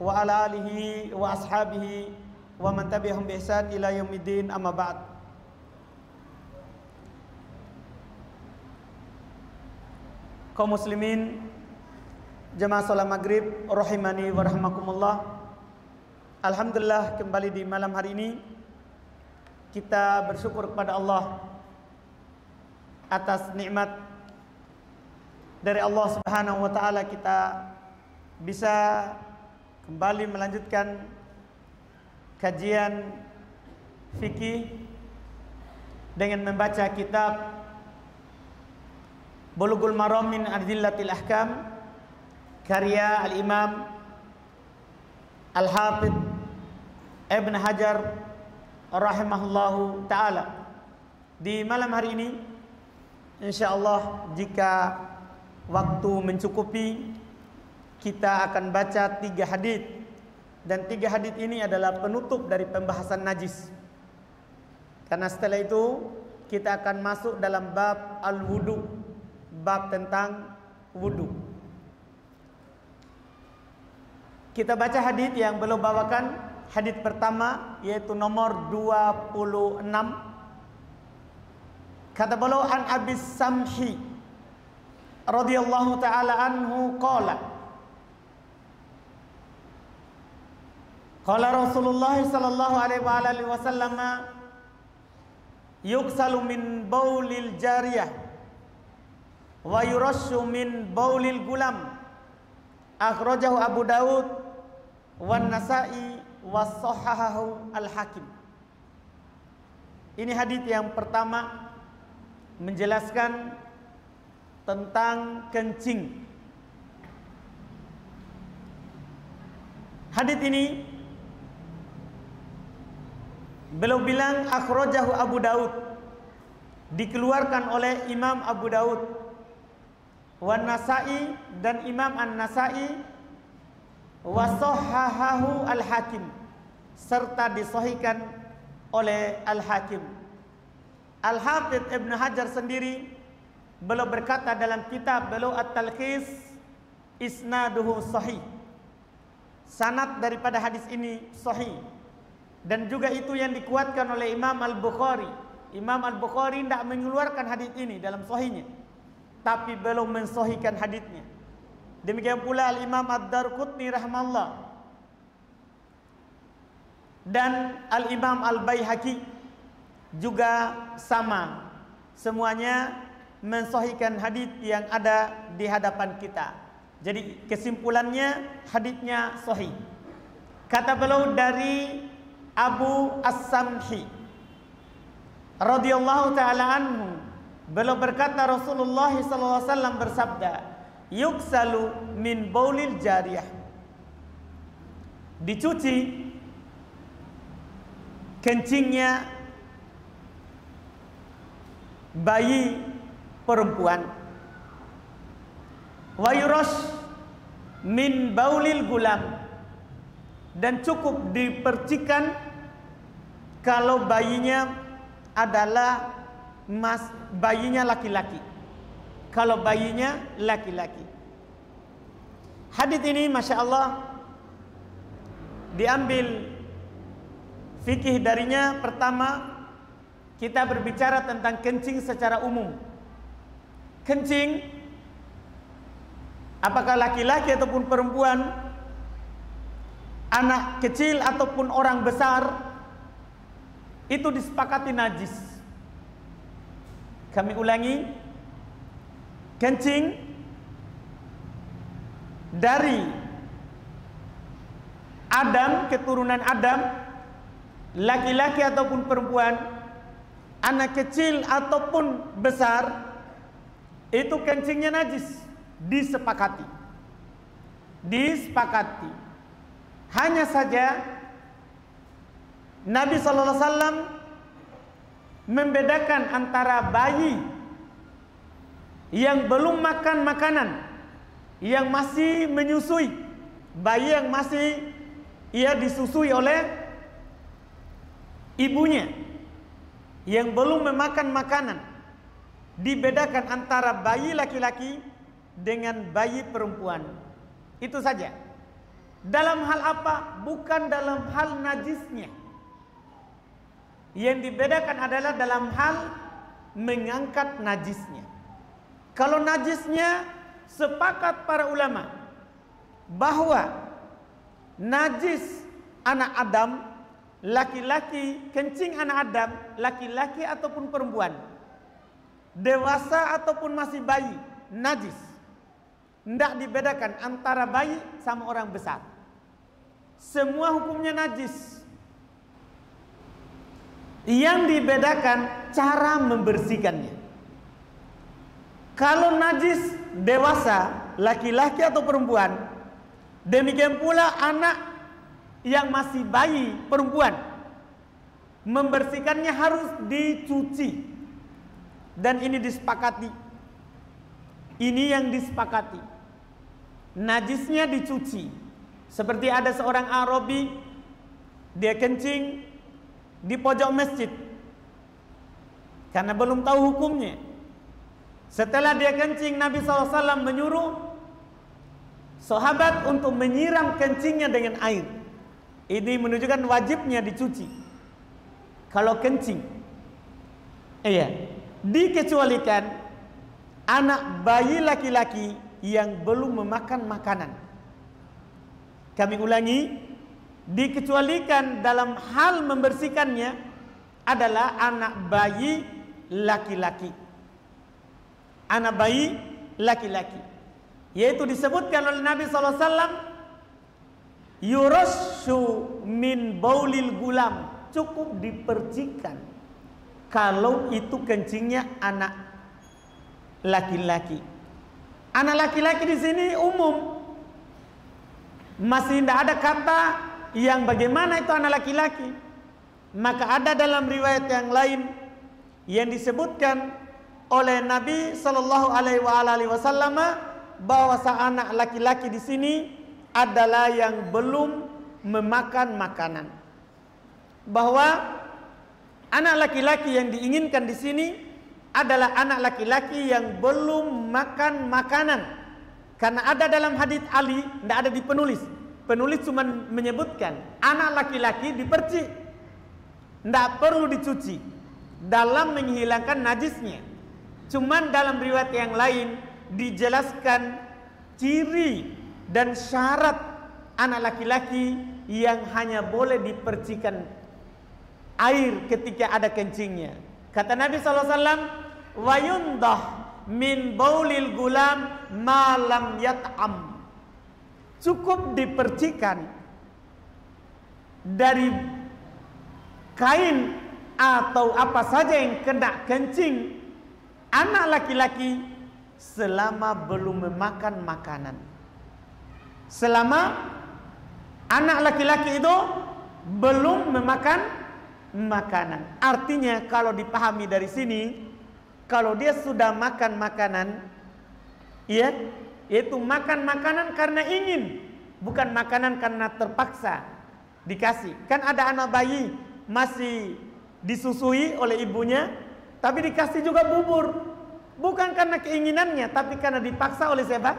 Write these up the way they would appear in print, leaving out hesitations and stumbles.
wa ala alihi wa ashabihi wa man tabi'ahum bi ihsan ila yaumiddin, amma ba'd. Kaum muslimin jemaah salat maghrib rahimani wa rahimakumullah. Alhamdulillah, kembali di malam hari ini kita bersyukur kepada Allah atas nikmat dari Allah Subhanahu wa taala, kita bisa kembali melanjutkan kajian fikih dengan membaca kitab Bulughul Maram min Adillatil Ahkam karya Al-Imam Al-Hafidh Ibn Hajar rahimahullahu taala. Di malam hari ini insyaallah, jika waktu mencukupi, kita akan baca 3 hadits, dan 3 hadits ini adalah penutup dari pembahasan najis. Karena setelah itu kita akan masuk dalam bab al-wudu, bab tentang wudu. Kita baca hadits yang beliau bawakan. Hadits pertama yaitu nomor 26. Kata beliau, an Abi Samhi radhiyallahu taala anhu qala qala Rasulullah sallallahu alaihi wasallam yuksalu min baulil jariyah wa yurashu min baulil gulam, akhrajahu Abu Daud wan Nasa'i wa sahahahu Al-Hakim. Ini hadits yang pertama menjelaskan tentang kencing. Hadits ini beliau bilang akhrajahu Abu Daud, dikeluarkan oleh Imam Abu Daud, wan Nasa'i, dan Imam An-Nasa'i, wa sahahahu Al-Hakim, serta disahihkan oleh Al-Hakim. Al-Hafidh Ibn Hajar sendiri beliau berkata dalam kitab beliau At-Talkhis, isnaduhu sahih, sanad daripada hadis ini sahih, dan juga itu yang dikuatkan oleh Imam Al-Bukhari. Imam Al-Bukhari tidak mengeluarkan hadis ini dalam sahihnya, tapi beliau mensahihkan hadisnya. Demikian pula Al-Imam Ad-Darqutni rahimahullah dan Al-Imam Al-Baihaqi juga sama, semuanya mensahihkan hadis yang ada di hadapan kita. Jadi kesimpulannya hadisnya sahih. Kata beliau dari Abu As-Samhi radhiyallahu taala anhu, beliau berkata Rasulullah sallallahu alaihi wasallam bersabda, yuksalu min baulil jariyah, dicuci kencingnya bayi perempuan, wa yurash min baulil gulam, dan cukup dipercikan kalau bayinya adalah bayinya laki-laki. Kalau bayinya laki-laki. Hadits ini Masya Allah diambil fikih darinya. Pertama, kita berbicara tentang kencing secara umum. Kencing, apakah laki-laki ataupun perempuan, anak kecil ataupun orang besar, itu disepakati najis. Kami ulangi, kencing dari Adam, keturunan Adam, laki-laki ataupun perempuan, anak kecil ataupun besar, itu kencingnya najis, disepakati. Hanya saja Nabi SAW membedakan antara bayi yang belum makan makanan, yang masih menyusui, bayi yang masih disusui oleh ibunya, yang belum memakan makanan. Dibedakan antara bayi laki-laki dengan bayi perempuan. Itu saja. Dalam hal apa? Bukan dalam hal najisnya. Yang dibedakan adalah dalam hal mengangkat najisnya. Kalau najisnya, sepakat para ulama bahwa najis anak Adam, laki-laki, kencing anak Adam, laki-laki ataupun perempuan, dewasa ataupun masih bayi, najis. Tidak dibedakan antara bayi sama orang besar. Semua hukumnya najis. Yang dibedakan cara membersihkannya. Kalau najis dewasa, laki-laki atau perempuan, demikian pula anak yang masih bayi perempuan, membersihkannya harus dicuci. Dan ini disepakati. Ini yang disepakati. Najisnya dicuci. Seperti ada seorang Arabi, dia kencing di pojok masjid karena belum tahu hukumnya. Setelah dia kencing, Nabi SAW menyuruh sahabat untuk menyiram kencingnya dengan air. Ini menunjukkan wajibnya dicuci kalau kencing. Iya, dikecualikan anak bayi laki-laki yang belum memakan makanan. Kami ulangi, dikecualikan dalam hal membersihkannya adalah anak bayi laki-laki. Anak bayi laki-laki, yaitu disebutkan oleh Nabi SAW, yurashu min baulil gulam, cukup dipercikan kalau itu kencingnya anak laki-laki. Anak laki-laki di sini umum, masih tidak ada kata yang bagaimana itu anak laki-laki. Maka ada dalam riwayat yang lain yang disebutkan oleh Nabi Shallallahu Alaihi Wasallam bahwa anak laki-laki di sini adalah yang belum memakan makanan. Bahwa anak laki-laki yang diinginkan di sini adalah anak laki-laki yang belum makan makanan. Karena ada dalam hadits Ali, tidak ada di penulis. Penulis cuma menyebutkan anak laki-laki dipercik, tidak perlu dicuci dalam menghilangkan najisnya. Cuman dalam riwayat yang lain dijelaskan ciri dan syarat anak laki-laki yang hanya boleh dipercikan air ketika ada kencingnya. Kata Nabi SAW, wa yundah min baulil gulam ma lam yat'am. Cukup dipercikan dari kain atau apa saja yang kena kencing anak laki-laki selama belum memakan makanan. Selama anak laki-laki itu belum memakan makanan. Artinya kalau dipahami dari sini, kalau dia sudah makan makanan, ya, yaitu makan makanan karena ingin, bukan makanan karena terpaksa dikasih. Kan ada anak bayi masih disusui oleh ibunya, tapi dikasih juga bubur, bukan karena keinginannya, tapi karena dipaksa oleh siapa?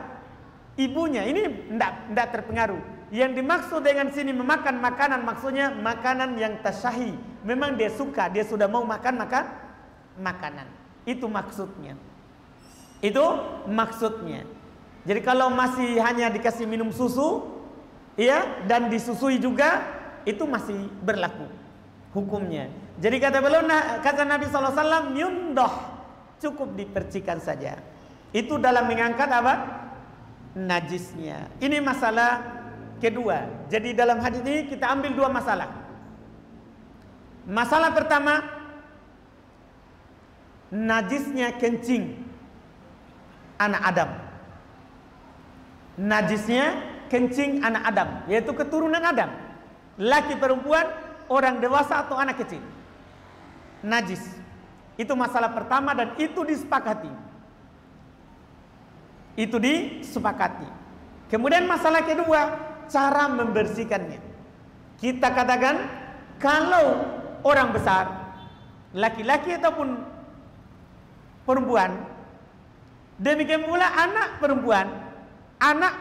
Ibunya. Ini tidak terpengaruh. Yang dimaksud dengan sini memakan makanan, maksudnya makanan yang tasyahi. Memang dia suka, dia sudah mau makan makanan. Itu maksudnya. Itu maksudnya. Jadi kalau masih hanya dikasih minum susu, ya, dan disusui juga, itu masih berlaku hukumnya. Jadi kata Nabi SAW, yundah, cukup dipercikan saja. Itu dalam mengangkat apa? Najisnya. Ini masalah kedua. Jadi dalam hadis ini kita ambil dua masalah. Masalah pertama, najisnya kencing anak Adam. Najisnya kencing anak Adam, yaitu keturunan Adam. Laki perempuan, orang dewasa atau anak kecil. Najis. Itu masalah pertama dan itu disepakati. Itu disepakati. Kemudian masalah kedua, cara membersihkannya. Kita katakan kalau orang besar, laki-laki ataupun perempuan, demikian pula anak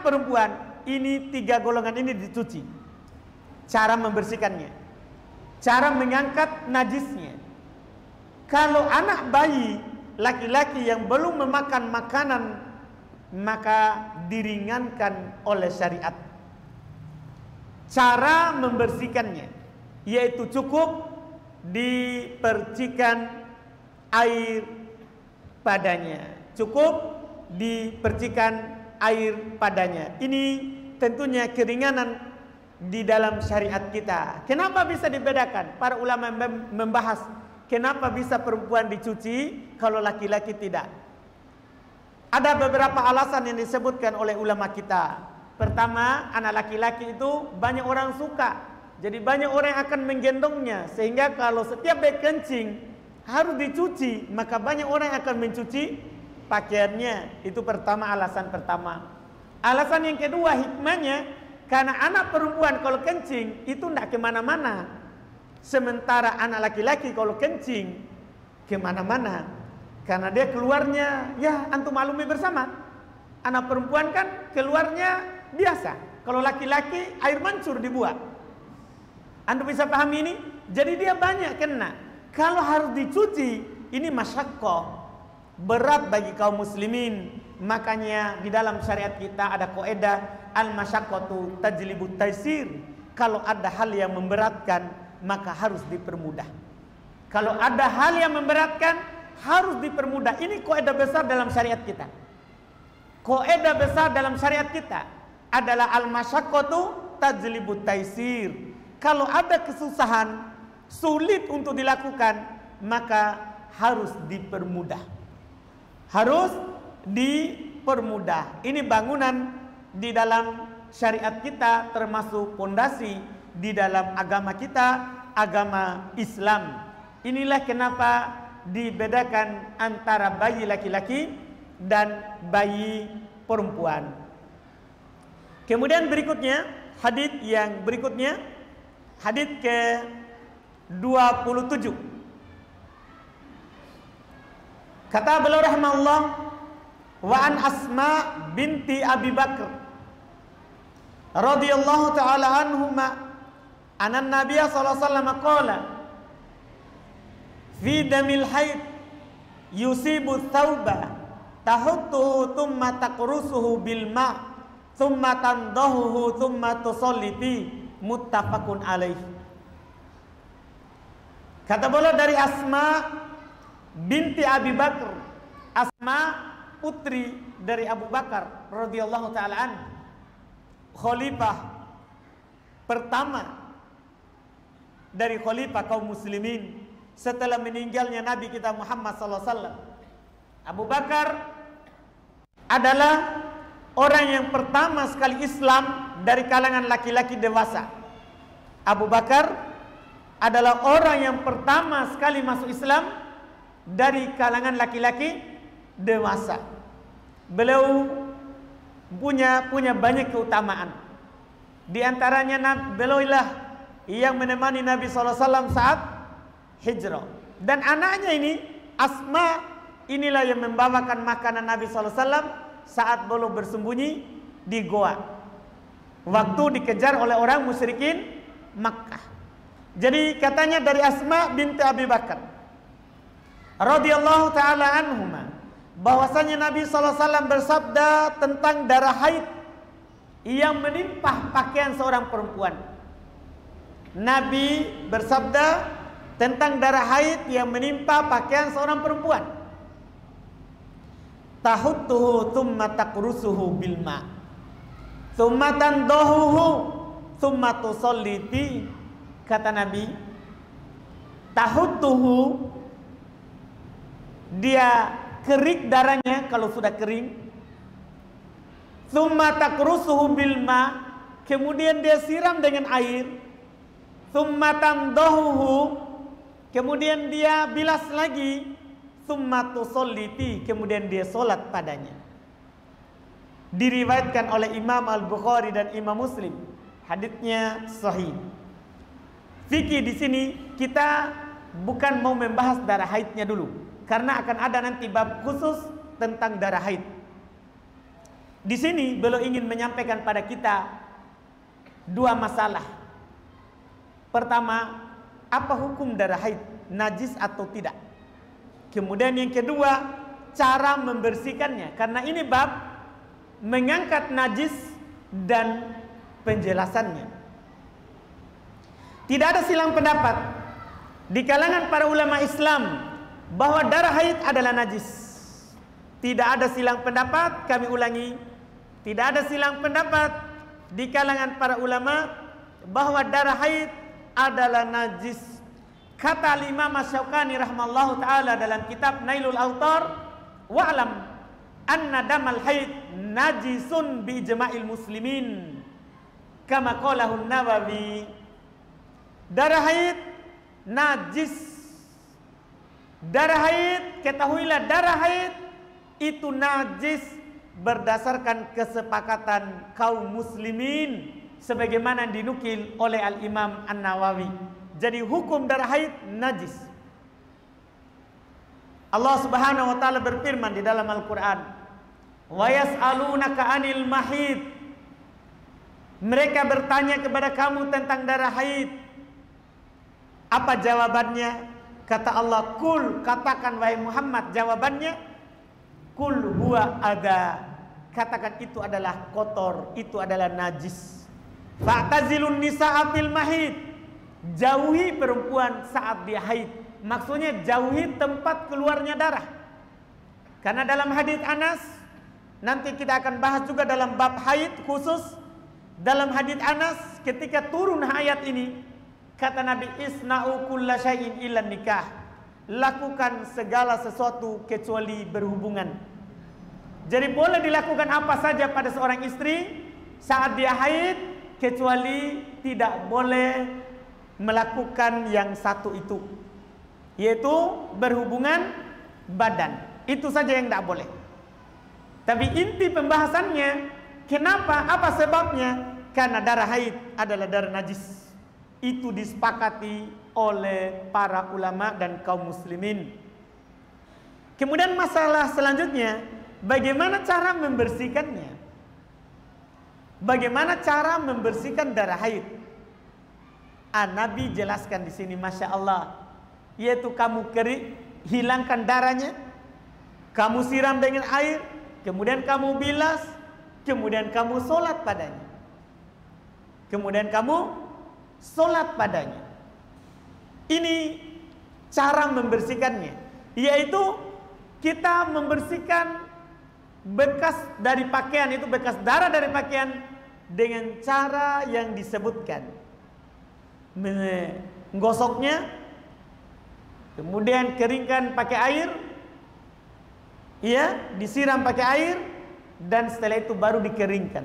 perempuan ini 3 golongan ini dicuci. Cara membersihkannya, cara mengangkat najisnya. Kalau anak bayi laki-laki yang belum memakan makanan, maka diringankan oleh syariat. Cara membersihkannya yaitu cukup dipercikan air padanya. Cukup dipercikan air padanya. Ini tentunya keringanan di dalam syariat kita. Kenapa bisa dibedakan? Para ulama membahas kenapa bisa perempuan dicuci kalau laki-laki tidak. Ada beberapa alasan yang disebutkan oleh ulama kita. Pertama, anak laki-laki itu banyak orang suka. Jadi banyak orang yang akan menggendongnya. Sehingga kalau setiap dia kencing harus dicuci, maka banyak orang yang akan mencuci pakaiannya. Itu pertama, alasan pertama. Alasan yang kedua, hikmahnya, karena anak perempuan kalau kencing itu tidak kemana-mana. Sementara anak laki-laki kalau kencing kemana-mana. Karena dia keluarnya, ya antum maklumi bersama. Anak perempuan kan keluarnya biasa. Kalau laki-laki air mancur dibuat. Antum bisa pahami ini? Jadi dia banyak kena. Kalau harus dicuci, ini masyaqqah, berat bagi kaum muslimin. Makanya di dalam syariat kita ada kaidah al-masyaqqatu tajlibut taisir. Kalau ada hal yang memberatkan, maka harus dipermudah. Kalau ada hal yang memberatkan, harus dipermudah. Ini kaidah besar dalam syariat kita. Kaidah besar dalam syariat kita adalah al-masyaqqatu tajlibut taisir. Kalau ada kesusahan, sulit untuk dilakukan, maka harus dipermudah. Harus dipermudah. Ini bangunan di dalam syariat kita, termasuk pondasi di dalam agama kita, agama Islam. Inilah kenapa dibedakan antara bayi laki-laki dan bayi perempuan. Kemudian berikutnya, hadits yang berikutnya, hadits ke-27. Kata beliau rahimahullah, wa an Asma binti Abi Bakr radhiyallahu taala anhuma anna Nabiy sallallahu alaihi wasallam qala fi damil haid yusibu thawba tahuttuhu thumma taqrusuhu bil ma thumma tandahuhu thumma tusalli fi, muttafaqun alaih. Kata beliau dari Asma binti Abi Bakr. Asma putri dari Abu Bakar radhiyallahu taala an, khalifah pertama dari khalifah kaum muslimin setelah meninggalnya Nabi kita Muhammad sallallahu alaihi wasallam. Abu Bakar adalah orang yang pertama sekali Islam dari kalangan laki-laki dewasa. Abu Bakar adalah orang yang pertama sekali masuk Islam dari kalangan laki-laki dewasa. Beliau punya banyak keutamaan. Di antaranya beliau lah yang menemani Nabi SAW saat hijrah. Dan anaknya ini Asma, inilah yang membawakan makanan Nabi SAW saat beliau bersembunyi di goa waktu dikejar oleh orang musyrikin Makkah. Jadi katanya dari Asma binti Abi Bakar radhiyallahu taala anhuma, bahwasanya Nabi SAW bersabda tentang darah haid yang menimpa pakaian seorang perempuan. Nabi bersabda tentang darah haid yang menimpa pakaian seorang perempuan. Tahuttuhu thumma taqrusuhu bil ma thumma tandahuhu thumma tusalli fi. Kata Nabi, tahuttuhu, dia kerik darahnya kalau sudah kering. Thumma taqrusuhu bil ma, kemudian dia siram dengan air. Thumma tandahuhu, kemudian dia bilas lagi. Thumma tusalli fi, kemudian dia solat padanya. Diriwayatkan oleh Imam Al-Bukhari dan Imam Muslim. Haditsnya sahih. Fikih di sini kita bukan mau membahas darah haidnya dulu, karena akan ada nanti bab khusus tentang darah haid. Di sini beliau ingin menyampaikan pada kita dua masalah. Pertama, apa hukum darah haid, najis atau tidak? Kemudian yang kedua, cara membersihkannya. Karena ini bab mengangkat najis dan penjelasannya. Tidak ada silang pendapat di kalangan para ulama Islam bahwa darah haid adalah najis. Tidak ada silang pendapat, kami ulangi, tidak ada silang pendapat di kalangan para ulama bahwa darah haid adalah najis. Kata Imam Asy-Syaukani rahimallahu taala dalam kitab Nailul Awtar, wa'lam anna damal haid najisun bi ijma'il muslimin kama qalahu Nawawi. Darah haid najis. Darah haid, ketahuilah darah haid itu najis berdasarkan kesepakatan kaum muslimin sebagaimana dinukil oleh Al-Imam An-Nawawi. Jadi hukum darah haid najis. Allah Subhanahu wa taala berfirman di dalam Al-Qur'an, "Wa yas'alunaka 'anil mahid." Mereka bertanya kepada kamu tentang darah haid. Apa jawabannya? Kata Allah, "Kul," katakan wahai Muhammad, jawabannya, "Kul huwa adza." Katakan itu adalah kotor, itu adalah najis. Fa'tazilun nisaa fil mahid. Jauhi perempuan saat dia haid. Maksudnya jauhi tempat keluarnya darah. Karena dalam hadis Anas, nanti kita akan bahas juga dalam bab haid khusus. Dalam hadis Anas ketika turun ayat ini, kata Nabi, "Isna'u kulla syai'in illa nikah." Lakukan segala sesuatu kecuali berhubungan. Jadi boleh dilakukan apa saja pada seorang istri saat dia haid, kecuali tidak boleh melakukan yang satu itu, yaitu berhubungan badan. Itu saja yang tidak boleh. Tapi inti pembahasannya, kenapa? Apa sebabnya? Karena darah haid adalah darah najis. Itu disepakati oleh para ulama dan kaum muslimin. Kemudian masalah selanjutnya, bagaimana cara membersihkannya? Bagaimana cara membersihkan darah haid? Nabi jelaskan di sini, masya Allah, yaitu kamu hilangkan darahnya, kamu siram dengan air, kemudian kamu bilas, kemudian kamu sholat padanya. Kemudian kamu sholat padanya. Ini cara membersihkannya, yaitu kita membersihkan bekas dari pakaian, itu bekas darah dari pakaian, dengan cara yang disebutkan. Menggosoknya, kemudian keringkan pakai air, ya, disiram pakai air, dan setelah itu baru dikeringkan.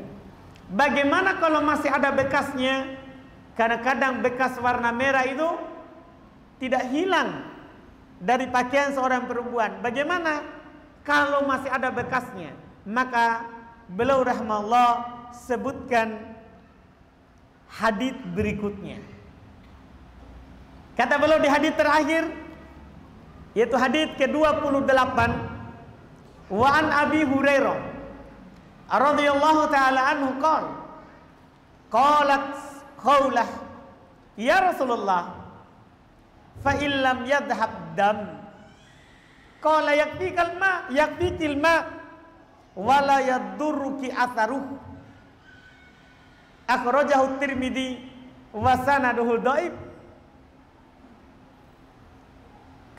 Bagaimana kalau masih ada bekasnya? Kadang-kadang bekas warna merah itu tidak hilang dari pakaian seorang perempuan. Bagaimana kalau masih ada bekasnya? Maka beliau rahimahullah sebutkan hadits berikutnya. Kata beliau di hadits terakhir, yaitu hadits ke-28, wa an Abi Hurairah radhiyallahu taala anhu qalat Khawlah, ya Rasulullah, fa illam yadhhab dam, qala yakfikil ma wala yadurruki atharuh. Akhrajahu Tirmidzi wa sanaduhu dhaif.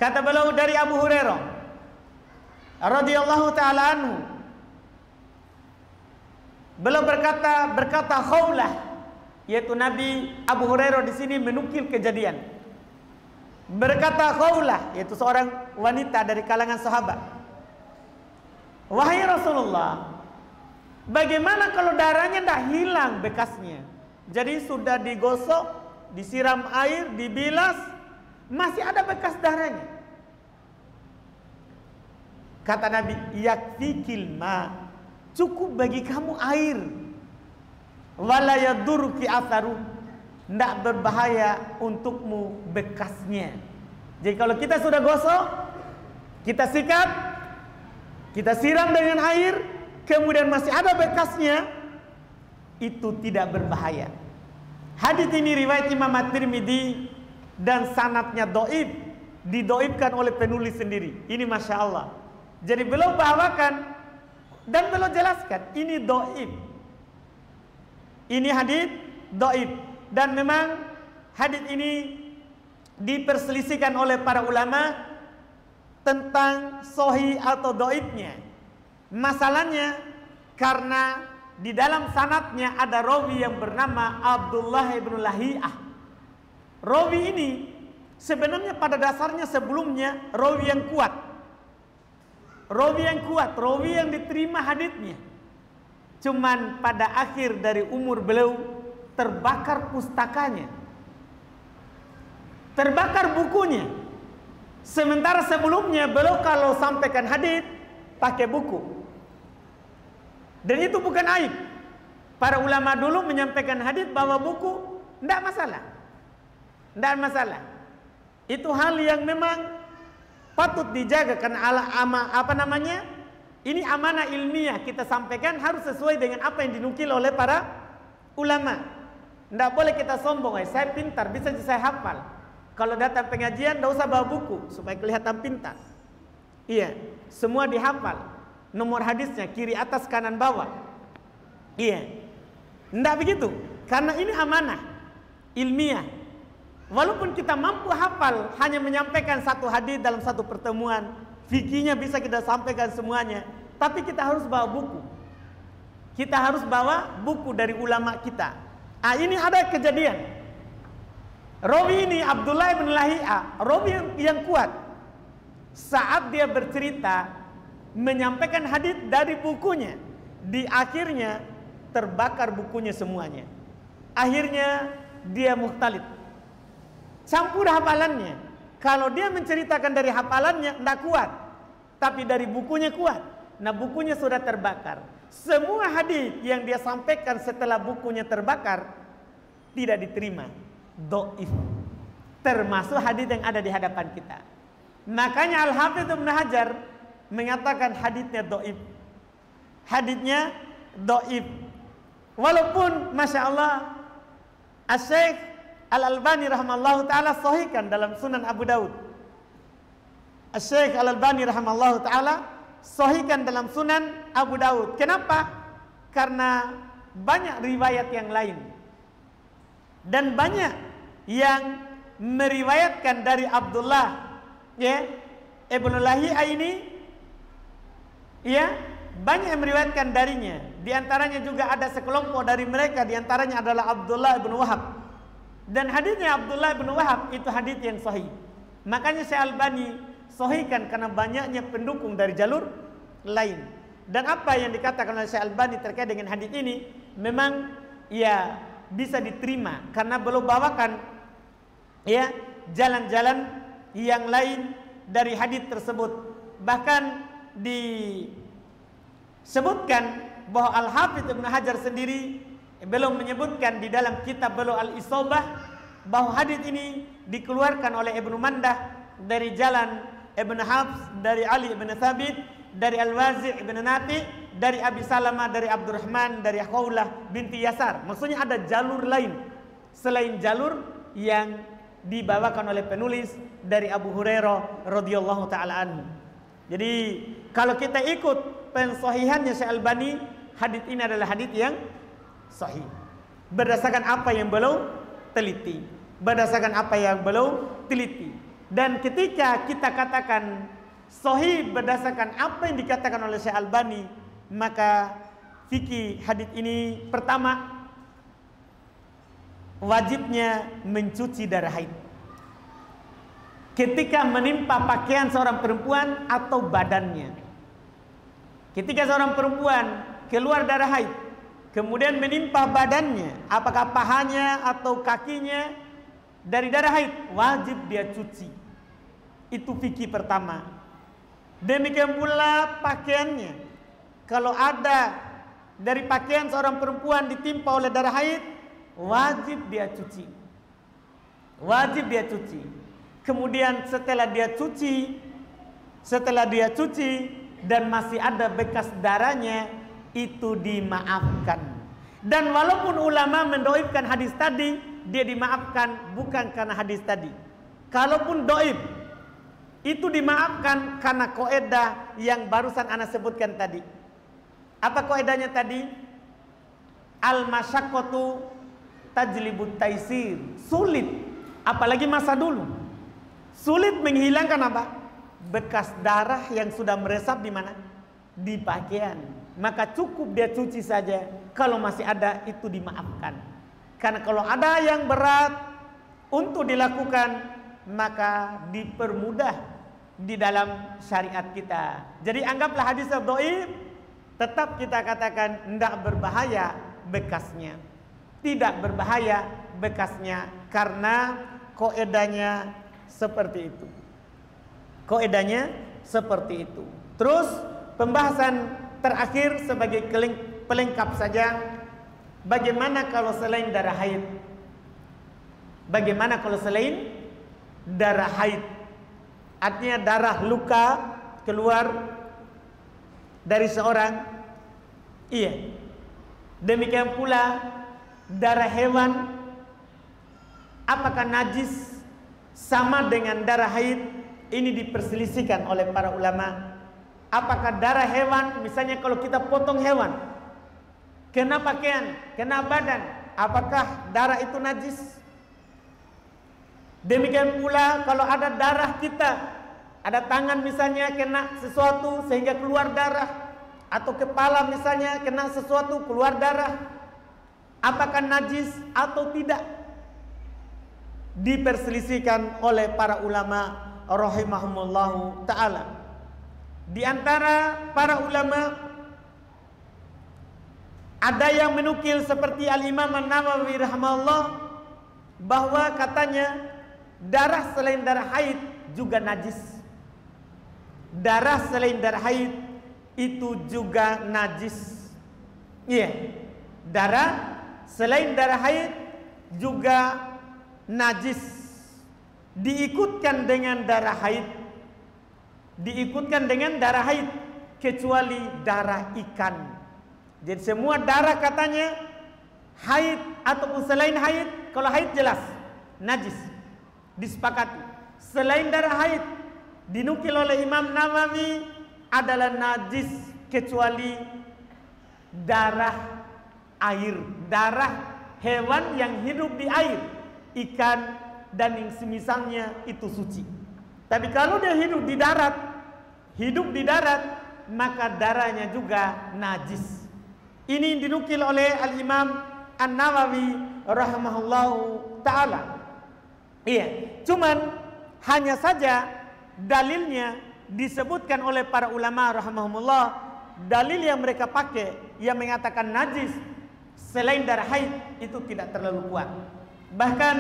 Kata beliau dari Abu Hurairah radhiyallahu taala anhu, beliau berkata Khawlah, yaitu Nabi Abu Hurairah di sini menukil kejadian. Berkata Khawlah, yaitu seorang wanita dari kalangan sahabat, wahai Rasulullah, bagaimana kalau darahnya tidak hilang bekasnya? Jadi sudah digosok, disiram air, dibilas, masih ada bekas darahnya. Kata Nabi, yakfikil ma, cukup bagi kamu air. Wala yadurruki atharu, tidak berbahaya untukmu bekasnya. Jadi kalau kita sudah gosok, kita sikat, kita siram dengan air, kemudian masih ada bekasnya, itu tidak berbahaya. Hadis ini riwayat Imam At-Tirmidzi dan sanadnya dhaif, didoibkan oleh penulis sendiri. Ini Masya Allah. Jadi beliau bawakan dan beliau jelaskan ini dhaif. Ini hadis dhaif, dan memang hadis ini diperselisihkan oleh para ulama tentang sahih atau dhaifnya. Masalahnya karena di dalam sanadnya ada rawi yang bernama Abdullah ibn Lahiyah. Rawi ini sebenarnya pada dasarnya sebelumnya rawi yang kuat. Rawi yang kuat, rawi yang diterima haditsnya. Cuman pada akhir dari umur beliau terbakar pustakanya. Terbakar bukunya. Sementara sebelumnya beliau kalau sampaikan hadits pakai buku. Dan itu bukan aib. Para ulama dulu menyampaikan hadits bawa buku, tidak masalah. Tidak masalah. Itu hal yang memang patut dijaga karena ini amanah ilmiah, kita sampaikan harus sesuai dengan apa yang dinukil oleh para ulama. Tidak boleh kita sombong, saya pintar, bisa saya hafal. Kalau datang pengajian tidak usah bawa buku supaya kelihatan pintar. Iya, semua dihafal. Nomor hadisnya kiri atas kanan bawah. Iya. Tidak begitu. Karena ini amanah ilmiah. Walaupun kita mampu hafal hanya menyampaikan satu hadis dalam satu pertemuan, fikihnya bisa kita sampaikan semuanya, tapi kita harus bawa buku. Kita harus bawa buku dari ulama kita. Ini ada kejadian. Rawi ini Abdullah bin Lahiyah, rawi yang kuat. Saat dia bercerita menyampaikan hadis dari bukunya, di akhirnya terbakar bukunya semuanya. Akhirnya dia mukhtalid, campur hafalannya. Kalau dia menceritakan dari hafalannya tidak kuat, tapi dari bukunya kuat. Nah, bukunya sudah terbakar. Semua hadis yang dia sampaikan setelah bukunya terbakar tidak diterima, dhaif. Termasuk hadis yang ada di hadapan kita. Makanya Al-Hafidz Ibnu Hajar mengatakan haditsnya dhaif. Haditsnya dhaif. Walaupun Masya Allah Asy-Syaikh Al-Albani rahimahullahu ta'ala sahihkan dalam Sunan Abu Daud. Asy-Syaikh Al-Albani rahimahullahu ta'ala sahihkan dalam Sunan Abu Daud. Kenapa? Karena banyak riwayat yang lain. Dan banyak yang meriwayatkan dari Abdullah Ibn Lahiyah ini, banyak yang meriwayatkan darinya. Di antaranya juga ada sekelompok dari mereka, di antaranya adalah Abdullah bin Wahab. Dan hadisnya Abdullah bin Wahab itu hadis yang sahih. Makanya Syekh Albani sahihkan karena banyaknya pendukung dari jalur lain. Dan apa yang dikatakan oleh Syekh Albani terkait dengan hadis ini memang bisa diterima karena belum bawakan jalan-jalan yang lain dari hadis tersebut. Bahkan disebutkan bahwa Al-Hafidz Ibnu Hajar sendiri belum menyebutkan di dalam kitab beliau Al-Isabah bahwa hadis ini dikeluarkan oleh Ibnu Mandah dari jalan Ibnu Hafs, dari Ali bin Thabit, dari Al-Wazi' bin Nafi', dari Abi Salamah, dari Abdurrahman, dari Khawlah binti Yasar. Maksudnya ada jalur lain selain jalur yang dibawakan oleh penulis dari Abu Hurairah radhiyallahu taala anhu. Jadi kalau kita ikut pensahihannya Syekh Albani, hadis ini adalah hadis yang sahih berdasarkan apa yang beliau teliti, Dan ketika kita katakan sahih berdasarkan apa yang dikatakan oleh Syekh Albani, maka fikih hadis ini pertama wajibnya mencuci darah haid ketika menimpa pakaian seorang perempuan atau badannya. Ketika seorang perempuan keluar darah haid kemudian menimpa badannya, apakah pahanya atau kakinya dari darah haid, wajib dia cuci. Itu fikih pertama. Demikian pula pakaiannya. Kalau ada dari pakaian seorang perempuan ditimpa oleh darah haid, wajib dia cuci. Kemudian setelah dia cuci dan masih ada bekas darahnya, itu dimaafkan. Dan walaupun ulama mendoibkan hadis tadi, dia dimaafkan bukan karena hadis tadi. Kalaupun doib, itu dimaafkan karena kaidah yang barusan ana sebutkan tadi. Apa kaidahnya tadi? Al-masyaqqatu tajlibut taisir. Sulit, apalagi masa dulu. Sulit menghilangkan apa? Bekas darah yang sudah meresap di mana? Di pakaian. Maka cukup dia cuci saja. Kalau masih ada itu dimaafkan. Karena kalau ada yang berat untuk dilakukan, maka dipermudah di dalam syariat kita. Jadi anggaplah hadis dhaif, tetap kita katakan tidak berbahaya bekasnya. Tidak berbahaya bekasnya karena kaidahnya seperti itu. Kaidahnya seperti itu. Terus pembahasan terakhir sebagai pelengkap saja, bagaimana kalau selain darah haid? Bagaimana kalau selain darah haid? Artinya darah luka keluar dari seorang. Iya. Demikian pula darah hewan, apakah najis sama dengan darah haid? Ini diperselisihkan oleh para ulama. Apakah darah hewan, misalnya kalau kita potong hewan, kena pakaian, kena badan, apakah darah itu najis? Demikian pula kalau ada darah kita, ada tangan misalnya kena sesuatu sehingga keluar darah, atau kepala misalnya kena sesuatu keluar darah, apakah najis atau tidak? Diperselisihkan oleh para ulama rahimahumullahu ta'ala. Di antara para ulama ada yang menukil seperti Al-Imam An-Nawawi rahimahullah, bahwa katanya darah selain darah haid juga najis. Darah selain darah haid itu juga najis. Iya. Darah selain darah haid juga najis. Diikutkan dengan darah haid. Diikutkan dengan darah haid kecuali darah ikan. Jadi semua darah katanya haid ataupun selain haid, kalau haid jelas najis, disepakati. Selain darah haid dinukil oleh Imam Nawawi adalah najis kecuali darah air, darah hewan yang hidup di air, ikan dan yang semisalnya itu suci. Tapi kalau dia hidup di darat, maka darahnya juga najis. Ini dinukil oleh Al-Imam An-Nawawi rahimahullahu ta'ala. Iya, cuman hanya saja dalilnya disebutkan oleh para ulama rahimahumullah, dalil yang mereka pakai yang mengatakan najis selain darah haid itu tidak terlalu kuat. Bahkan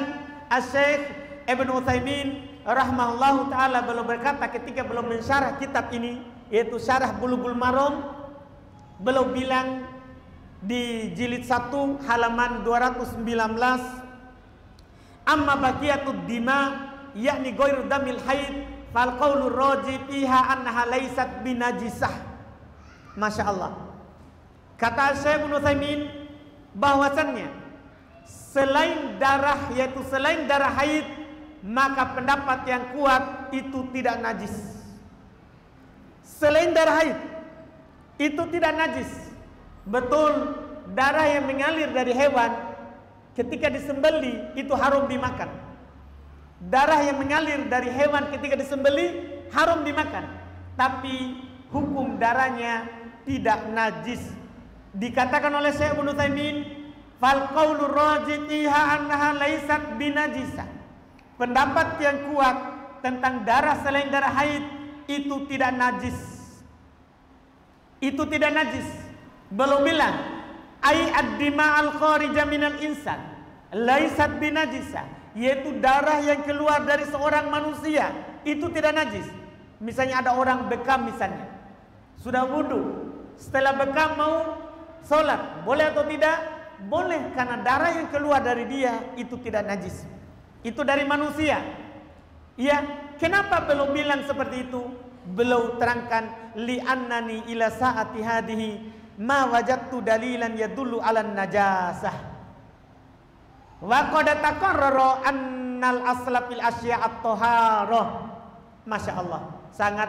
Asy-Syaikh Ibnu Utsaimin rahimahullahu ta'ala beliau berkata ketika belum mensyarah kitab ini, yaitu Syarah Bulughul Maram, beliau bilang di jilid 1 halaman 219, amma baqiyatud dima yakni ghairu damil haid fal qaulur raji fiha annaha laysat binajisah. Masya Allah. Kata Syekh Ibnu Utsaimin bahwasannya selain darah, yaitu selain darah haid, maka pendapat yang kuat itu tidak najis. Selain darah haid itu tidak najis. Betul, darah yang mengalir dari hewan ketika disembeli itu haram dimakan. Darah yang mengalir dari hewan ketika disembeli haram dimakan, tapi hukum darahnya tidak najis. Dikatakan oleh Syekh Ibnu Utsaimin, fal qaulur rajihiha annaha laysat binajisah. Pendapat yang kuat tentang darah selain darah haid itu tidak najis. Itu tidak najis. Belum bilang ai ad-dima al-kharija minal insan laysat binajisah, yaitu darah yang keluar dari seorang manusia itu tidak najis. Misalnya ada orang bekam misalnya, sudah wudu, setelah bekam mau sholat, boleh atau tidak? Boleh, karena darah yang keluar dari dia itu tidak najis. Itu dari manusia. Ya, kenapa belum bilang seperti itu? Beliau terangkan li'annani ila sa'ati hadihi ma wajadtu dalilan yadullu 'alan najasah. Wa qad taqarrara annal asla fil asya' at-taharah. Masya Allah, sangat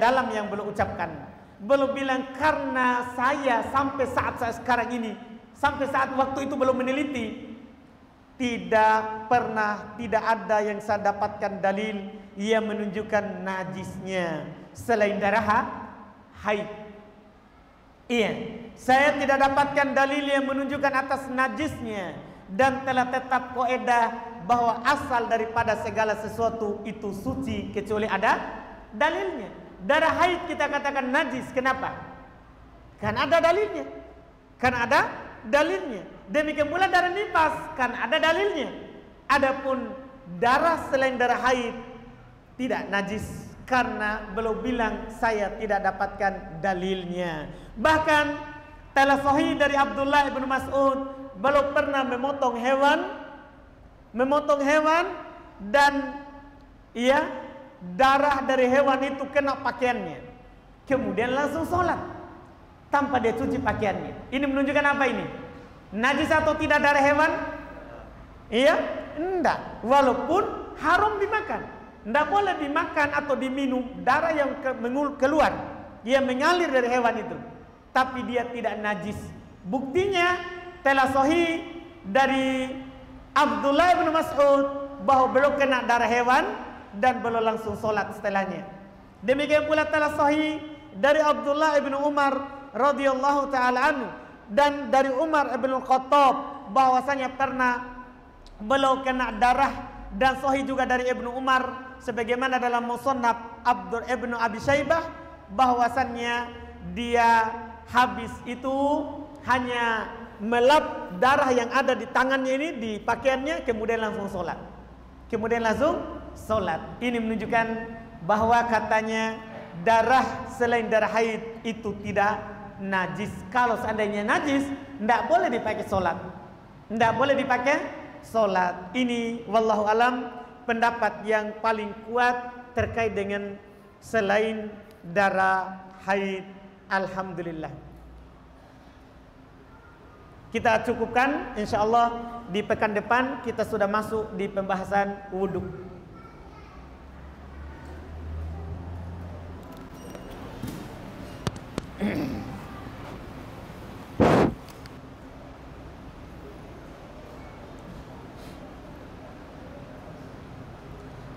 dalam yang beliau ucapkan. Beliau bilang karena saya sampai saat saya sekarang ini, sampai saat waktu itu belum meneliti, tidak ada yang saya dapatkan dalil yang menunjukkan najisnya selain darah haid. Iya, saya tidak dapatkan dalil yang menunjukkan atas najisnya, dan telah tetap kaidah bahwa asal daripada segala sesuatu itu suci kecuali ada dalilnya. Darah haid kita katakan najis, kenapa? Kan ada dalilnya. Kan ada dalilnya. Demikian pula darah nifas, kan ada dalilnya. Adapun darah selain darah haid tidak najis, karena belum bilang saya tidak dapatkan dalilnya. Bahkan telah sahih dari Abdullah bin Mas'ud, belum pernah memotong hewan dan darah dari hewan itu kena pakaiannya, kemudian langsung sholat tanpa dia cuci pakaiannya. Ini menunjukkan apa ini? Najis atau tidak darah hewan? Iya, enggak. Walaupun haram dimakan, enggak boleh dimakan atau diminum darah yang keluar, dia mengalir dari hewan itu, tapi dia tidak najis. Buktinya telah sahih dari Abdullah bin Mas'ud bahwa belum kena darah hewan dan belum langsung sholat setelahnya. Demikian pula telah sahih dari Abdullah bin Umar radhiyallahu taala anhu dan dari Umar bin Khattab bahwasanya pernah beliau kena darah, dan sahih juga dari Ibnu Umar sebagaimana dalam Musannaf Abdur Ibnu Abi Syaibah bahwasannya dia habis itu hanya melap darah yang ada di tangannya ini, di pakaiannya, kemudian langsung sholat. Ini menunjukkan bahwa katanya darah selain darah haid itu tidak najis. Kalau seandainya najis, tidak boleh dipakai sholat. Ini wallahu alam pendapat yang paling kuat terkait dengan selain darah haid. Alhamdulillah. Kita cukupkan, insyaallah di pekan depan kita sudah masuk di pembahasan wudhu.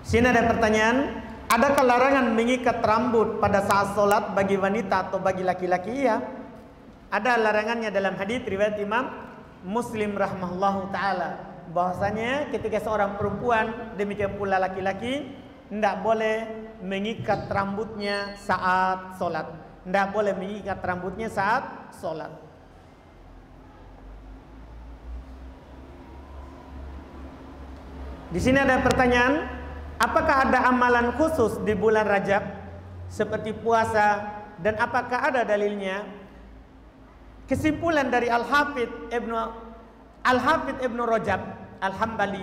Sini ada pertanyaan, adakah larangan mengikat rambut pada saat sholat bagi wanita atau bagi laki-laki? Iya, ada larangannya dalam hadis riwayat Imam Muslim rahimahullahu taala, bahwasanya ketika seorang perempuan demikian pula laki-laki tidak boleh mengikat rambutnya saat sholat. Di sini ada pertanyaan, apakah ada amalan khusus di bulan Rajab seperti puasa, dan apakah ada dalilnya? Kesimpulan dari Al-Hafidh Ibnu Rajab Al-Hambali,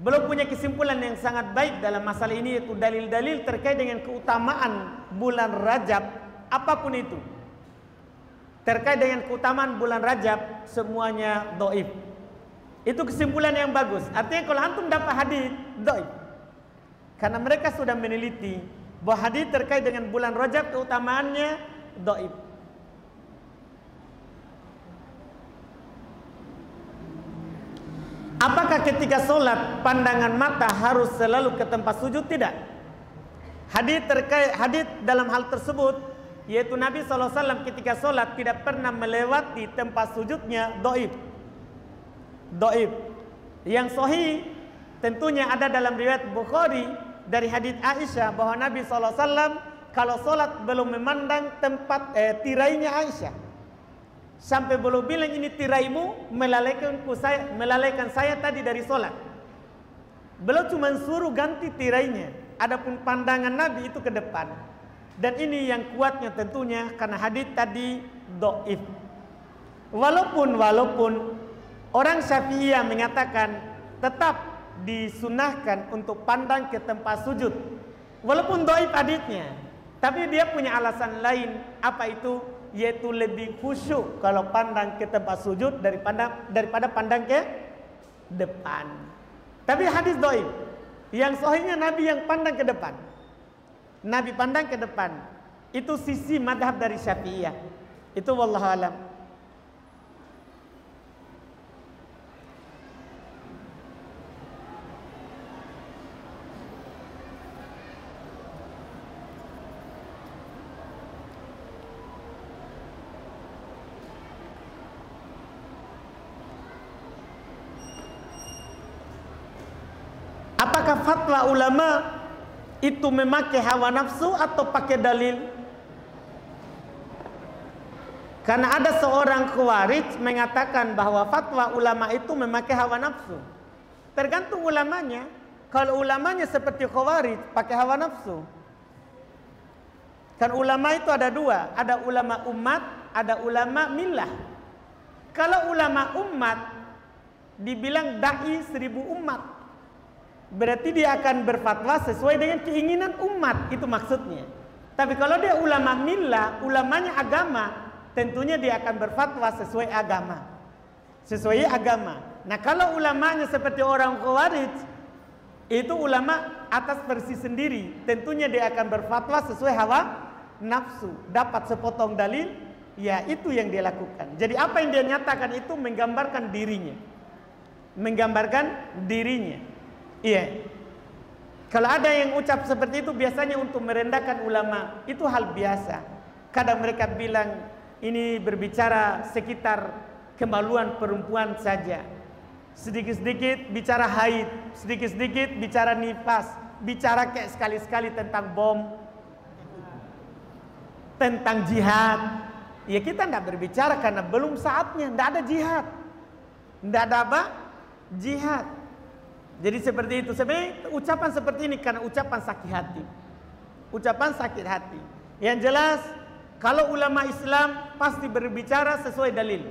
belum punya kesimpulan yang sangat baik dalam masalah ini, yaitu dalil-dalil terkait dengan keutamaan bulan Rajab apapun itu. Terkait dengan keutamaan bulan Rajab semuanya dhaif. Itu kesimpulan yang bagus. Artinya kalau antum dapat hadis dhaif, karena mereka sudah meneliti bahwa hadis terkait dengan bulan Rajab keutamaannya dhaif. Apakah ketika sholat pandangan mata harus selalu ke tempat sujud? Tidak. Hadis dalam hal tersebut, yaitu Nabi SAW ketika sholat tidak pernah melewati tempat sujudnya, dhaif. Yang sahih tentunya ada dalam riwayat Bukhari dari hadis Aisyah bahwa Nabi SAW kalau sholat belum memandang tempat tirainya Aisyah, sampai belum bilang ini tiraimu melalaikan saya tadi dari sholat. Belum cuma suruh ganti tirainya, adapun pandangan Nabi itu ke depan. Dan ini yang kuatnya tentunya karena hadis tadi dhaif. Walaupun orang Syafi'iyah mengatakan tetap disunahkan untuk pandang ke tempat sujud, walaupun dhaif hadisnya, tapi dia punya alasan lain. Apa itu? yaitu lebih khusyuk kalau pandang ke tempat sujud daripada pandang ke depan. Tapi hadis dhaif. Yang sahihnya Nabi yang pandang ke depan. Nabi pandang ke depan. Itu sisi madhab dari Syafi'iyah. Itu wallahu alam. Apakah fatwa ulama itu memakai hawa nafsu atau pakai dalil? Karena ada seorang khawarij mengatakan bahwa fatwa ulama itu memakai hawa nafsu. Tergantung ulamanya. Kalau ulamanya seperti khawarij, pakai hawa nafsu. Kan ulama itu ada dua, ada ulama umat, ada ulama millah. Kalau ulama umat dibilang dai 1000 umat, berarti dia akan berfatwa sesuai dengan keinginan umat, itu maksudnya. Tapi kalau dia ulama millah, ulamanya agama, tentunya dia akan berfatwa sesuai agama. Sesuai agama. Nah, kalau ulamanya seperti orang khawarij, itu ulama atas versi sendiri, tentunya dia akan berfatwa sesuai hawa nafsu. Dapat sepotong dalil, ya itu yang dia lakukan. Jadi apa yang dia nyatakan itu menggambarkan dirinya. Menggambarkan dirinya. Iya. Kalau ada yang ucap seperti itu biasanya untuk merendahkan ulama, itu hal biasa. Kadang mereka bilang ini berbicara sekitar kemaluan perempuan saja. Sedikit-sedikit bicara haid, sedikit-sedikit bicara nifas, bicara kayak sekali-sekali tentang bom, tentang jihad. Ya kita tidak berbicara karena belum saatnya, tidak ada jihad. Tidak ada apa? Jihad. Jadi seperti itu. Sebenarnya ucapan seperti ini karena ucapan sakit hati. Ucapan sakit hati. Yang jelas, kalau ulama Islam pasti berbicara sesuai dalil.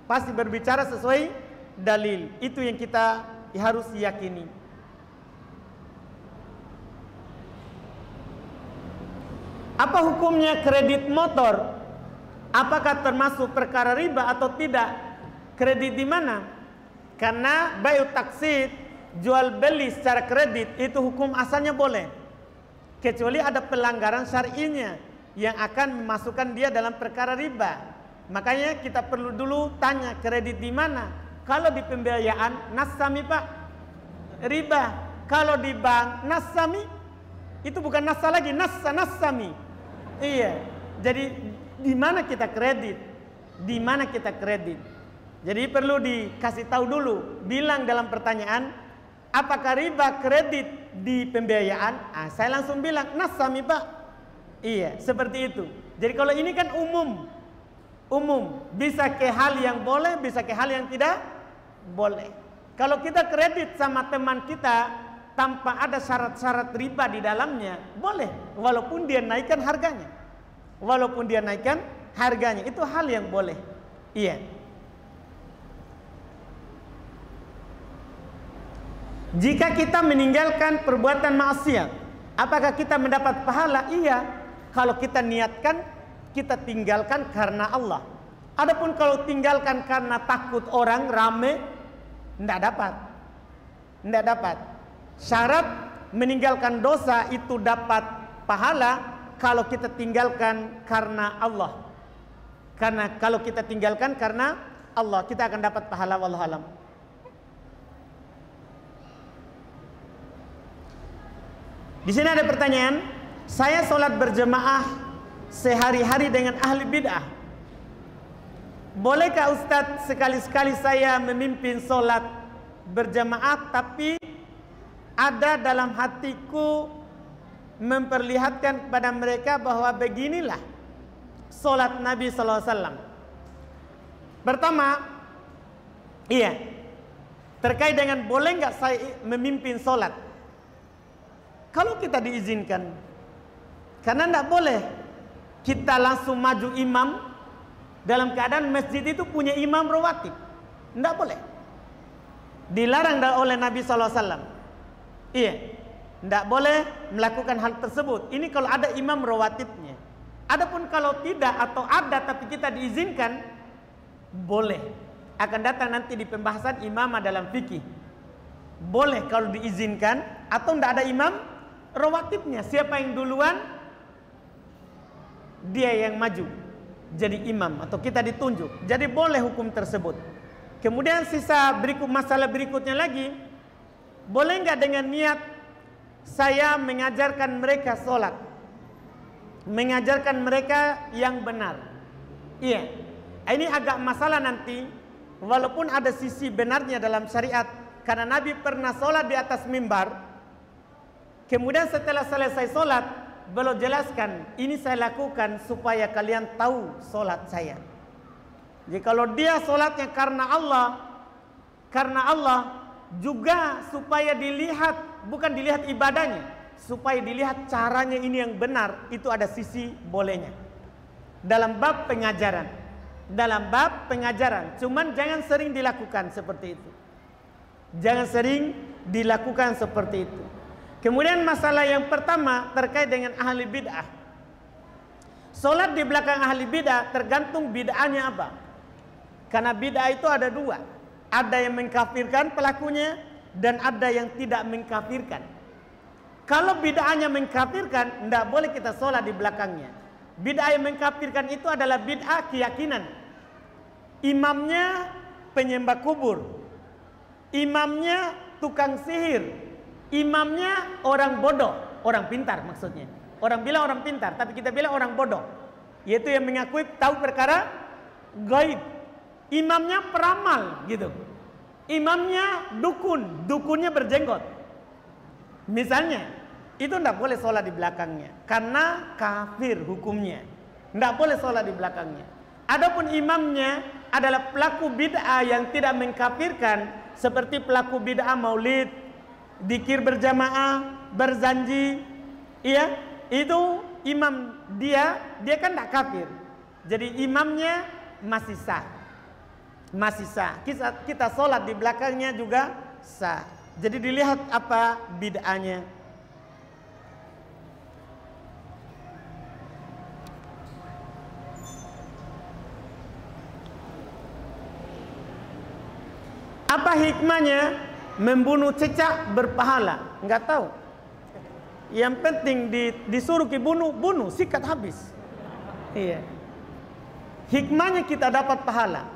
Pasti berbicara sesuai dalil. Itu yang kita harus yakini. Apa hukumnya kredit motor? Apakah termasuk perkara riba atau tidak? Kredit di mana? Karena bayu taksid, jual beli secara kredit, itu hukum asalnya boleh. Kecuali ada pelanggaran syar'inya yang akan memasukkan dia dalam perkara riba. Makanya kita perlu dulu tanya kredit di mana. Kalau di pembiayaan, nasami pak, riba. Kalau di bank, nasami, itu bukan nasa lagi, nasami. Iya. Jadi di mana kita kredit? Di mana kita kredit? Jadi perlu dikasih tahu dulu. Bilang dalam pertanyaan, apakah riba kredit di pembiayaan? Saya langsung bilang, nasami pak. Iya, seperti itu. Jadi kalau ini kan umum. Bisa ke hal yang boleh, bisa ke hal yang tidak boleh. Kalau kita kredit sama teman kita tanpa ada syarat-syarat riba di dalamnya, boleh. Walaupun dia naikkan harganya. Itu hal yang boleh. Iya. Jika kita meninggalkan perbuatan maksiat, apakah kita mendapat pahala? Iya. Kalau kita niatkan, kita tinggalkan karena Allah. Adapun kalau tinggalkan karena takut orang rame, tidak dapat. Syarat meninggalkan dosa itu dapat pahala kalau kita tinggalkan karena Allah. Karena kalau kita tinggalkan karena Allah, kita akan dapat pahala, wallahu alam. Di sini ada pertanyaan, saya sholat berjemaah sehari-hari dengan ahli bid'ah. Bolehkah Ustadz sekali-sekali saya memimpin sholat berjemaah tapi ada dalam hatiku memperlihatkan kepada mereka bahwa beginilah sholat Nabi SAW. Pertama, iya, terkait dengan boleh nggak saya memimpin sholat. Kalau kita diizinkan, karena tidak boleh kita langsung maju imam dalam keadaan masjid itu punya imam rawatib, tidak boleh. Dilarang oleh Nabi SAW. Iya, tidak boleh melakukan hal tersebut. Ini kalau ada imam rawatibnya. Adapun kalau tidak atau ada tapi kita diizinkan, boleh. Akan datang nanti di pembahasan imamah dalam fikih. Boleh kalau diizinkan atau tidak ada imam rawatibnya. Siapa yang duluan, dia yang maju jadi imam atau kita ditunjuk. Jadi boleh hukum tersebut. Kemudian sisa masalah berikutnya lagi, boleh nggak dengan niat saya mengajarkan mereka sholat, mengajarkan mereka yang benar. Iya, ini agak masalah nanti. Walaupun ada sisi benarnya dalam syariat, karena Nabi pernah sholat di atas mimbar. Kemudian setelah selesai sholat, beliau jelaskan, ini saya lakukan supaya kalian tahu sholat saya. Jadi kalau dia sholatnya karena Allah juga supaya dilihat, bukan dilihat ibadahnya, supaya dilihat caranya ini yang benar, itu ada sisi bolehnya. Dalam bab pengajaran, cuman jangan sering dilakukan seperti itu. Jangan sering dilakukan seperti itu. Kemudian masalah yang pertama terkait dengan ahli bid'ah. Solat di belakang ahli bid'ah tergantung bid'ahnya apa. Karena bid'ah itu ada dua. Ada yang mengkafirkan pelakunya dan ada yang tidak mengkafirkan. Kalau bid'ahnya mengkafirkan, tidak boleh kita solat di belakangnya. Bid'ah yang mengkafirkan itu adalah bid'ah keyakinan. Imamnya penyembah kubur, imamnya tukang sihir, imamnya orang bodoh, orang pintar maksudnya. Orang bilang orang pintar, tapi kita bilang orang bodoh, yaitu yang mengakui tahu perkara gaib. Imamnya peramal gitu. Imamnya dukun, dukunnya berjenggot. Misalnya, itu tidak boleh sholat di belakangnya karena kafir hukumnya. Tidak boleh sholat di belakangnya. Adapun imamnya adalah pelaku bid'ah yang tidak mengkafirkan, seperti pelaku bid'ah maulid, dzikir berjamaah, berzanji, iya, itu imam dia kan tidak kafir. Jadi imamnya masih sah. Masih sah. Kita sholat di belakangnya juga sah. Jadi dilihat apa bid'ahnya. Apa hikmahnya membunuh cicak berpahala? Enggak tahu. Yang penting disuruh bunuh, sikat habis. Iya. Hikmahnya kita dapat pahala.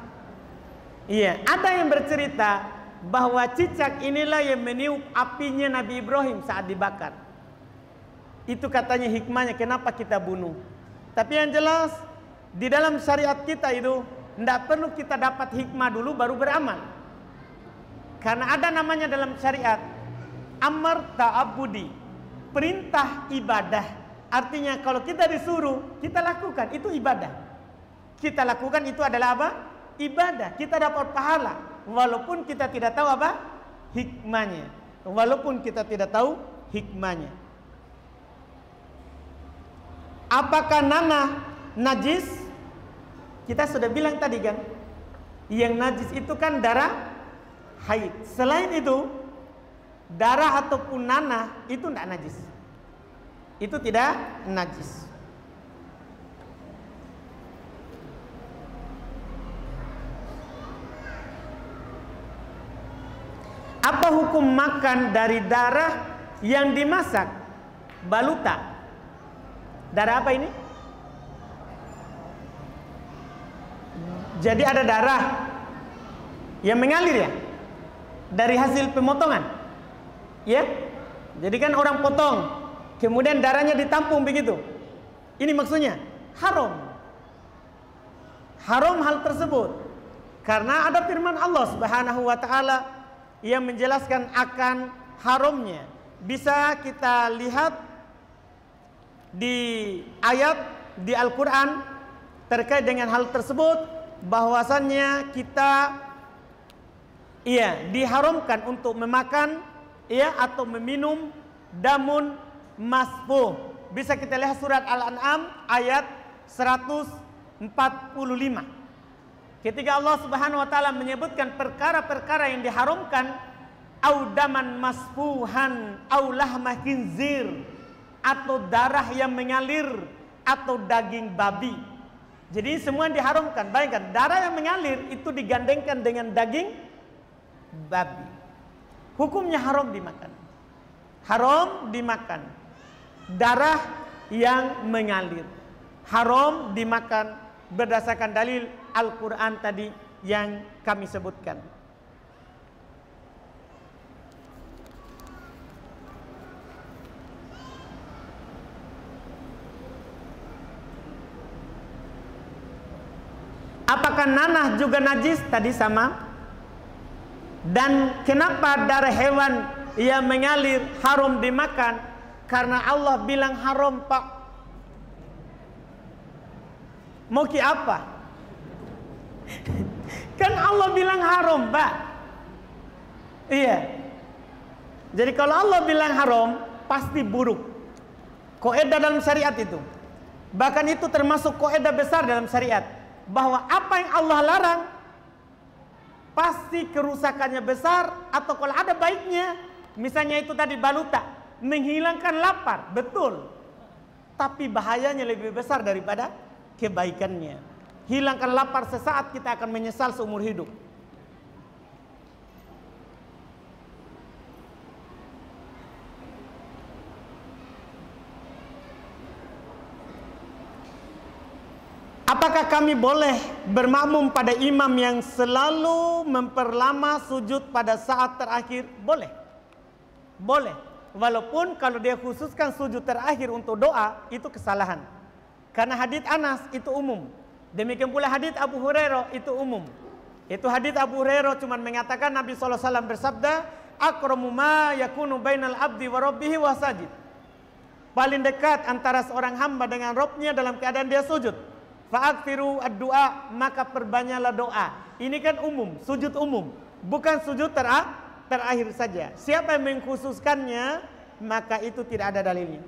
Iya, ada yang bercerita bahwa cicak inilah yang meniup apinya Nabi Ibrahim saat dibakar. Itu katanya hikmahnya kenapa kita bunuh. Tapi yang jelas di dalam syariat kita itu tidak perlu kita dapat hikmah dulu baru beramal. Karena ada namanya dalam syariat amar ta'abudi, perintah ibadah. Artinya kalau kita disuruh, kita lakukan, itu ibadah. Kita lakukan itu adalah apa? Ibadah. Kita dapat pahala walaupun kita tidak tahu apa? Hikmahnya. Walaupun kita tidak tahu hikmahnya. Apakah nanah najis? Kita sudah bilang tadi kan, yang najis itu kan darah haid. Selain itu, darah ataupun nanah itu tidak najis. Itu tidak najis. Apa hukum makan dari darah yang dimasak? Baluta. Darah apa ini? Jadi ada darah yang mengalir ya? Dari hasil pemotongan. Ya? Jadi kan orang potong, kemudian darahnya ditampung begitu. Ini maksudnya haram. Haram hal tersebut. Karena ada firman Allah Subhanahu wa taala yang menjelaskan akan haramnya. Bisa kita lihat di ayat di Al-Quran terkait dengan hal tersebut, bahwasannya kita diharamkan untuk memakan atau meminum damun masfuh. Bisa kita lihat surat Al-An'am ayat 145. Ketika Allah Subhanahu wa taala menyebutkan perkara-perkara yang diharamkan, au daman masfuhan au lahma khinzir, atau darah yang mengalir, atau daging babi. Jadi semua diharamkan. Bayangkan, darah yang mengalir itu digandengkan dengan daging babi. Hukumnya haram dimakan. Haram dimakan. Darah yang mengalir haram dimakan berdasarkan dalil Al-Quran tadi yang kami sebutkan. Apakah nanah juga najis? Tadi sama. Dan kenapa darah hewan yang mengalir haram dimakan? Karena Allah bilang haram, Pak. Mau ki apa? Kan Allah bilang haram, Pak. Iya. Jadi kalau Allah bilang haram, pasti buruk. Kaidah dalam syariat itu. Bahkan itu termasuk kaidah besar dalam syariat, bahwa apa yang Allah larang pasti kerusakannya besar, atau kalau ada baiknya, misalnya itu tadi baluta, menghilangkan lapar, betul. Tapi bahayanya lebih besar daripada kebaikannya. Hilangkan lapar sesaat, kita akan menyesal seumur hidup. Apakah kami boleh bermakmum pada imam yang selalu memperlama sujud pada saat terakhir? Boleh. Boleh. Walaupun kalau dia khususkan sujud terakhir untuk doa, itu kesalahan. Karena hadits Anas itu umum. Demikian pula hadits Abu Hurairah itu umum. Itu hadits Abu Hurairah cuma mengatakan Nabi SAW bersabda, "Akramu ma yakunu bainal abdi wa rabbihi wa sajid." Paling dekat antara seorang hamba dengan Rabbnya dalam keadaan dia sujud. Fa'aktiru ad-du'a, maka perbanyaklah doa. Ini kan umum, sujud umum, bukan sujud terakhir saja. Siapa yang mengkhususkannya, maka itu tidak ada dalilnya.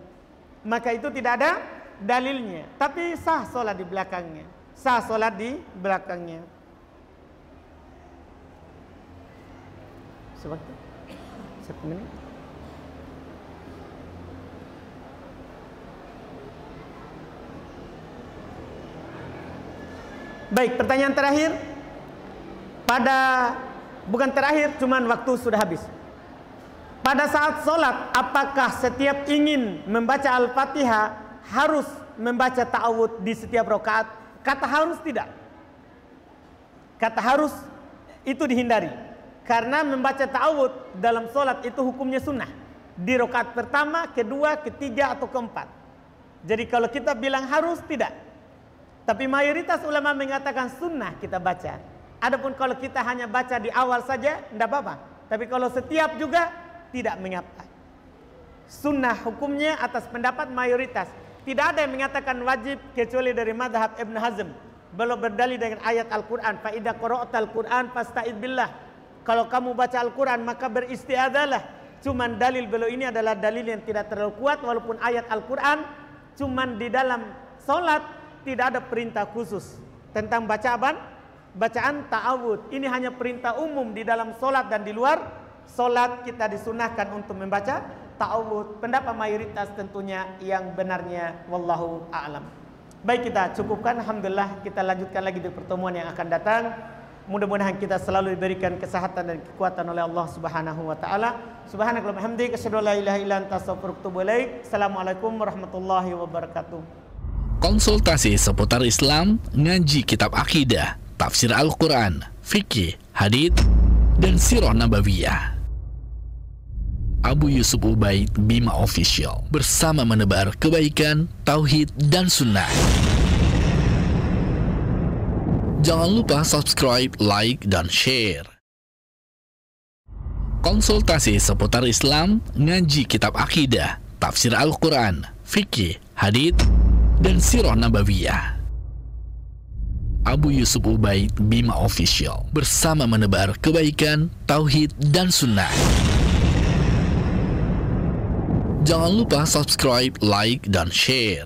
Maka itu tidak ada dalilnya. Tapi sah solat di belakangnya. Sah solat di belakangnya. Sewaktu 1 menit. Baik, pertanyaan terakhir. Bukan terakhir, cuman waktu sudah habis. Pada saat sholat, apakah setiap ingin membaca Al-Fatihah harus membaca ta'awudz di setiap rakaat? Kata harus tidak. Kata harus itu dihindari. Karena membaca ta'awudz dalam sholat itu hukumnya sunnah. Di rakaat pertama, kedua, ketiga, atau keempat. Jadi kalau kita bilang harus, tidak. Tapi mayoritas ulama mengatakan sunnah kita baca. Adapun kalau kita hanya baca di awal saja, tidak apa-apa. Tapi kalau setiap juga, tidak mengapa. Sunnah hukumnya atas pendapat mayoritas. Tidak ada yang mengatakan wajib kecuali dari madhab Ibn Hazm. Belum berdalil dengan ayat Al-Quran. Fa'idha qara'tal Quran fasta'id billah. Kalau kamu baca Al-Quran maka beristiadalah. Cuman dalil beliau ini adalah dalil yang tidak terlalu kuat. Walaupun ayat Al-Quran cuman di dalam solat tidak ada perintah khusus tentang bacaan ta'awudz. Ini hanya perintah umum di dalam solat dan di luar solat kita disunahkan untuk membaca ta'awudz. Pendapat mayoritas tentunya yang benarnya, wallahu a'lam. Baik, kita cukupkan. Alhamdulillah, kita lanjutkan lagi di pertemuan yang akan datang. Mudah-mudahan kita selalu diberikan kesehatan dan kekuatan oleh Allah Subhanahu wa taala. Subhanakallahumma wa bihamdika asyhadu an la ilaha illa anta astaghfiruka wa atubu ilaik. Assalamualaikum warahmatullahi wabarakatuh. Konsultasi seputar Islam, ngaji kitab akidah, tafsir Al-Quran, fikih, hadits, dan sirah nabawiyah. Abu Yusuf Ubaid Bima Official bersama menebar kebaikan, tauhid, dan sunnah. Jangan lupa subscribe, like, dan share. Konsultasi seputar Islam, ngaji kitab akidah, tafsir Al-Quran, fikih, hadits, dan sirah nabawiyah. Abu Yusuf Ubaid Bima Official bersama menebar kebaikan, tauhid, dan sunnah. Jangan lupa subscribe, like, dan share.